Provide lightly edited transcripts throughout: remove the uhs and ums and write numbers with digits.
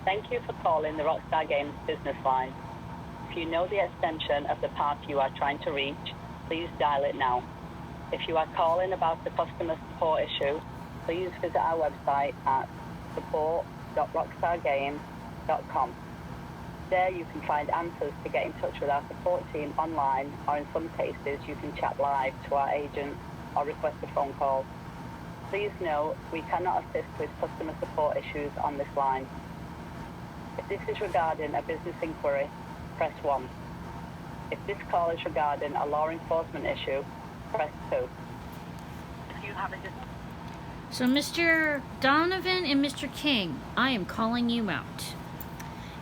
Thank you for calling the Rockstar Games business line. If you know the extension of the party you are trying to reach, please dial it now. If you are calling about a customer support issue, please visit our website at support.rockstargames.com. There you can find answers to get in touch with our support team online, or in some cases you can chat live to our agents or request a phone call. Please note, we cannot assist with customer support issues on this line. If this is regarding a business inquiry, press 1. If this call is regarding a law enforcement issue, press 2. If you have a So, Mr. Donovan and Mr. King, I am calling you out.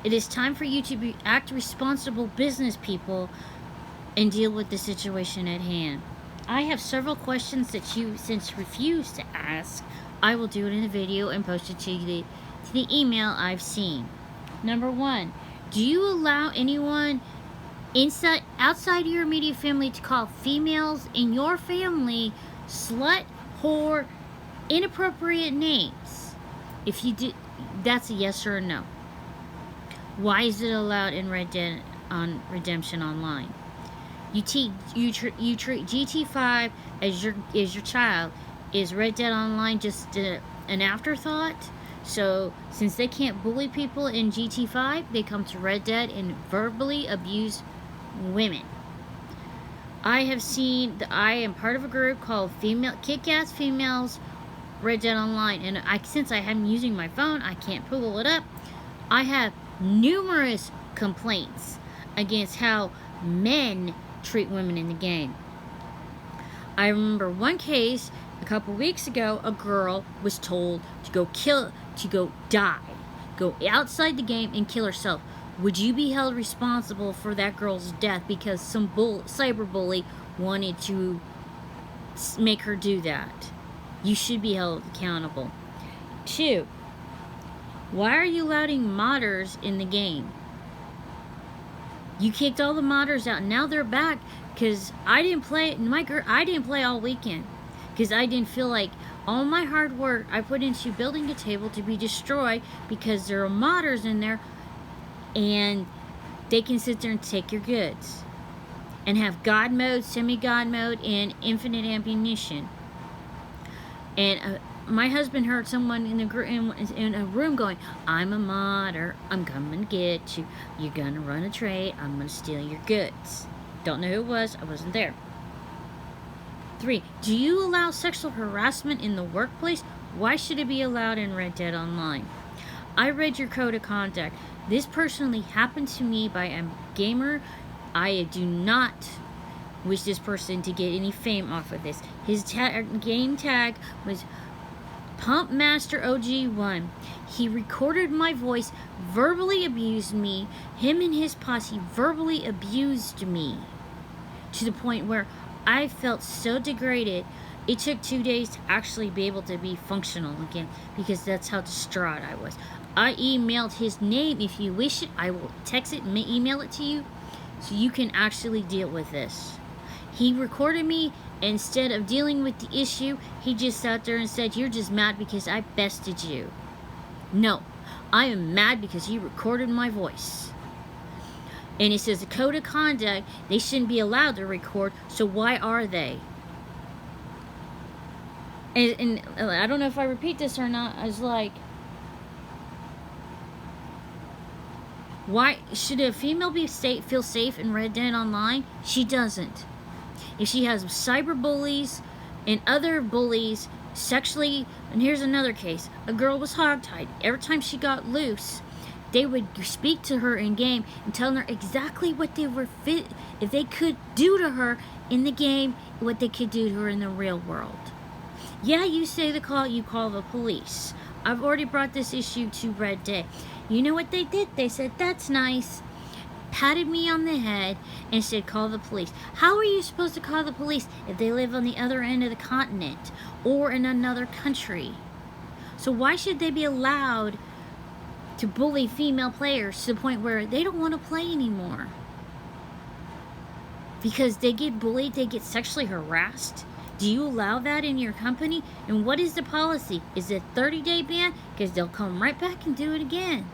It is time for you to act responsible business people and deal with the situation at hand. I have several questions that you since refused to ask. I will do it in a video and post it to the email I've seen. Number 1, do you allow anyone outside of your immediate family to call females in your family slut, whore, inappropriate names? If you do, that's a yes or a no. Why is it allowed in Red Dead on Redemption Online? You treat GT5 as your child. Is Red Dead Online just an afterthought? So since they can't bully people in GT5, they come to Red Dead and verbally abuse women. I am part of a group called Kick-Ass Females Red Dead Online, and since I am using my phone, I can't pull it up. I have numerous complaints against how men treat women in the game. I remember one case a couple weeks ago. A girl was told to go outside the game and kill herself. Would you be held responsible for that girl's death because some cyberbully wanted to make her do that? You should be held accountable. 2, why are you allowing modders in the game? You kicked all the modders out. Now they're back because I didn't play. I didn't play all weekend because I didn't feel like all my hard work I put into building a table to be destroyed because there are modders in there, and they can sit there and take your goods and have God mode, semi-God mode, and infinite ammunition. And my husband heard someone in a room going, "I'm a modder. I'm coming to get you. You're gonna run a trade. I'm gonna steal your goods." Don't know who it was. I wasn't there. 3, do you allow sexual harassment in the workplace? Why should it be allowed in Red Dead Online? I read your code of conduct. This personally happened to me by a gamer. I do not wish this person to get any fame off of this. His game tag was Pump Master OG1. He recorded my voice, verbally abused me. Him and his posse verbally abused me to the point where I felt so degraded. It took 2 days to actually be able to be functional again because that's how distraught I was. I emailed his name. If you wish it, I will text it and email it to you so you can actually deal with this. He recorded me. Instead of dealing with the issue, he just sat there and said, "You're just mad because I bested you." No, I am mad because he recorded my voice. And it says the code of conduct, they shouldn't be allowed to record, so why are they? And I don't know if I repeat this or not. I was like, why should a female feel safe in Red Dead Online? She doesn't. If she has cyber bullies and other bullies sexually, and here's another case. A girl was hogtied. Every time she got loose, they would speak to her in game and tell her exactly what they were if they could do to her in the game, what they could do to her in the real world. Yeah, you say you call the police. I've already brought this issue to Red Dead. You know what they did? They said, "That's nice." Patted me on the head and said, "Call the police." How are you supposed to call the police if they live on the other end of the continent or in another country? So why should they be allowed to bully female players to the point where they don't want to play anymore? Because they get bullied, they get sexually harassed. Do you allow that in your company? And what is the policy? Is it a 30-day ban? Because they'll come right back and do it again.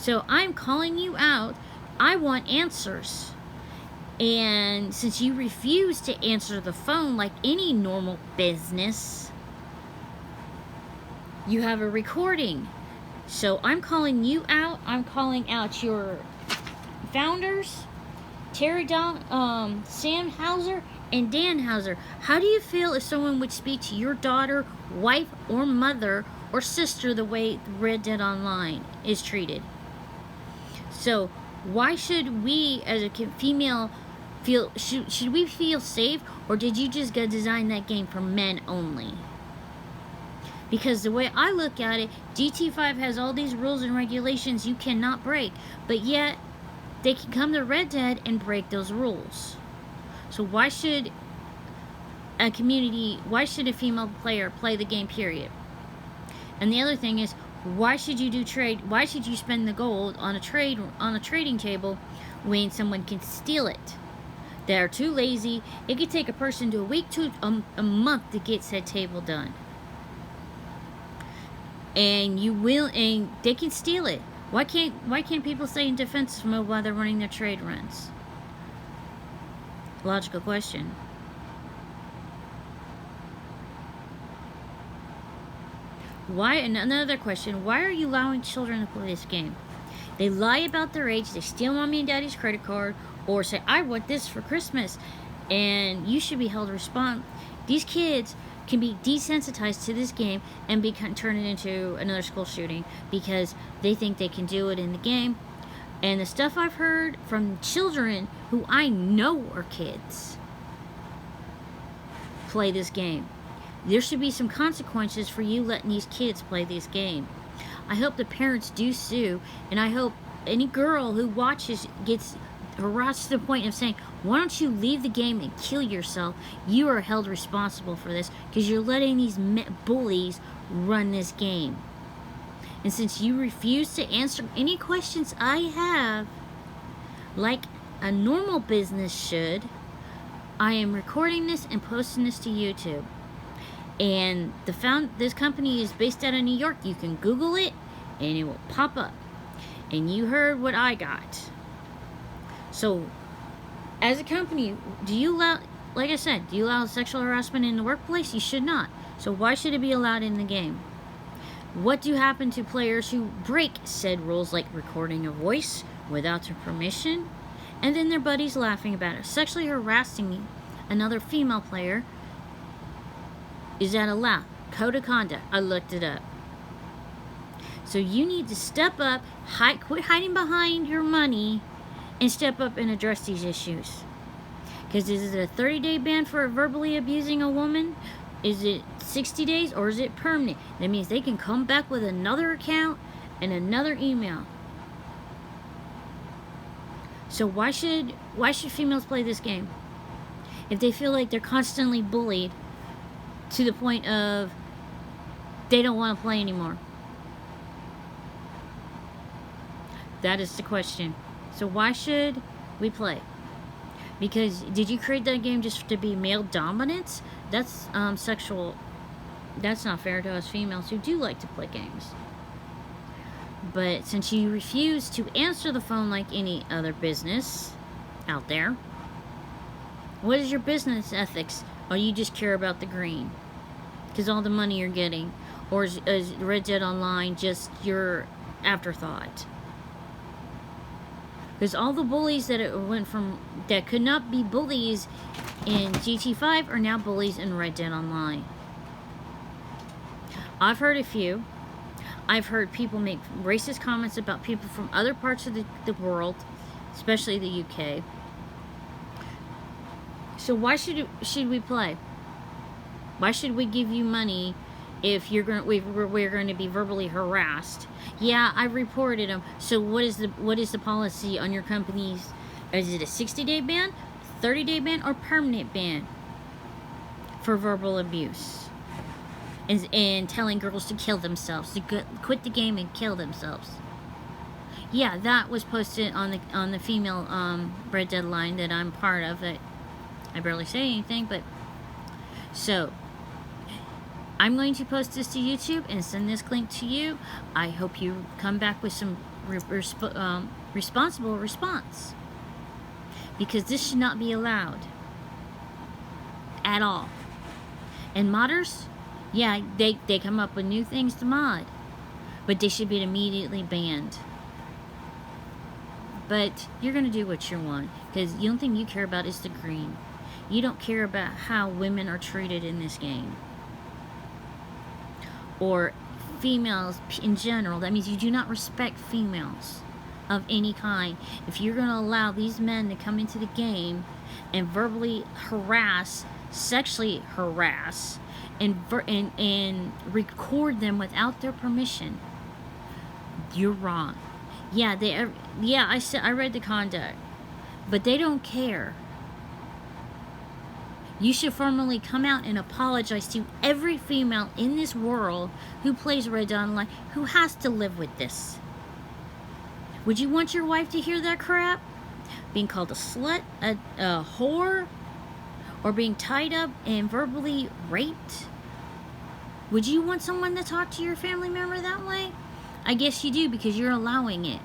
So I'm calling you out. I want answers. And since you refuse to answer the phone like any normal business, you have a recording. So I'm calling you out. I'm calling out your founders, Terry Sam Hauser, and Dan Hauser. How do you feel if someone would speak to your daughter, wife, or mother, or sister the way Red Dead Online is treated? So why should we as a female feel, should we feel safe, or did you just go design that game for men only? Because the way I look at it, GT5 has all these rules and regulations you cannot break, but yet they can come to Red Dead and break those rules. So why should a female player play the game, period? And the other thing is, why should you spend the gold on a trading table when someone can steal it? They're too lazy. It could take a person to a week to a month to get said table done. And they can steal it. Why can't people stay in defensive mode while they're running their trade runs? Logical question. Another question, why are you allowing children to play this game? They lie about their age, they steal mommy and daddy's credit card, or say, I want this for Christmas, and you should be held responsible. These kids can be desensitized to this game and turn it into another school shooting because they think they can do it in the game. And the stuff I've heard from children who I know are kids play this game. There should be some consequences for you letting these kids play this game. I hope the parents do sue, and I hope any girl who watches gets harassed to the point of saying, why don't you leave the game and kill yourself? You are held responsible for this because you're letting these bullies run this game. And since you refuse to answer any questions I have, like a normal business should, I am recording this and posting this to YouTube. And this company is based out of New York. You can Google it and it will pop up. And you heard what I got. So, as a company, do you allow, like I said, do you allow sexual harassment in the workplace? You should not. So why should it be allowed in the game? What do happen to players who break said rules, like recording a voice without their permission, and then their buddies laughing about it? Sexually harassing another female player, is that allowed? Code of conduct. I looked it up. So you need to step up, quit hiding behind your money, and step up and address these issues. Because is it a 30-day ban for verbally abusing a woman? Is it 60 days, or is it permanent? That means they can come back with another account and another email. So why should females play this game? If they feel like they're constantly bullied to the point of they don't want to play anymore. That is the question. So why should we play? Because did you create that game just to be male dominance? That's sexual. That's not fair to us females who do like to play games. But since you refuse to answer the phone like any other business out there, what is your business ethics? Or you just care about the green because all the money you're getting? Or is Red Dead Online just your afterthought? Because all the bullies that could not be bullies in GT5 are now bullies in Red Dead Online. I've heard a few. I've heard people make racist comments about people from other parts of the world, especially the UK. So why should we play? Why should we give you money if we're going to be verbally harassed? Yeah, I reported them. So what is the policy on your company's? Is it a 60-day ban, 30-day ban, or permanent ban for verbal abuse? And telling girls to kill themselves, to quit the game and kill themselves. Yeah, that was posted on the female Red Dead line that I'm part of. That I barely say anything, but so I'm going to post this to YouTube and send this link to you. I hope you come back with some responsible response, because this should not be allowed at all. And modders, yeah, they come up with new things to mod, but they should be immediately banned. But you're gonna do what you want, because the only thing you care about is the green. You don't care about how women are treated in this game, or females in general. That means you do not respect females of any kind. If you're gonna allow these men to come into the game and verbally harass, sexually harass, and record them without their permission, you're wrong. Yeah, I read the conduct, but they don't care. You should formally come out and apologize to every female in this world who plays Red Dead Online who has to live with this. Would you want your wife to hear that crap? Being called a slut, a whore, or being tied up and verbally raped? Would you want someone to talk to your family member that way? I guess you do, because you're allowing it.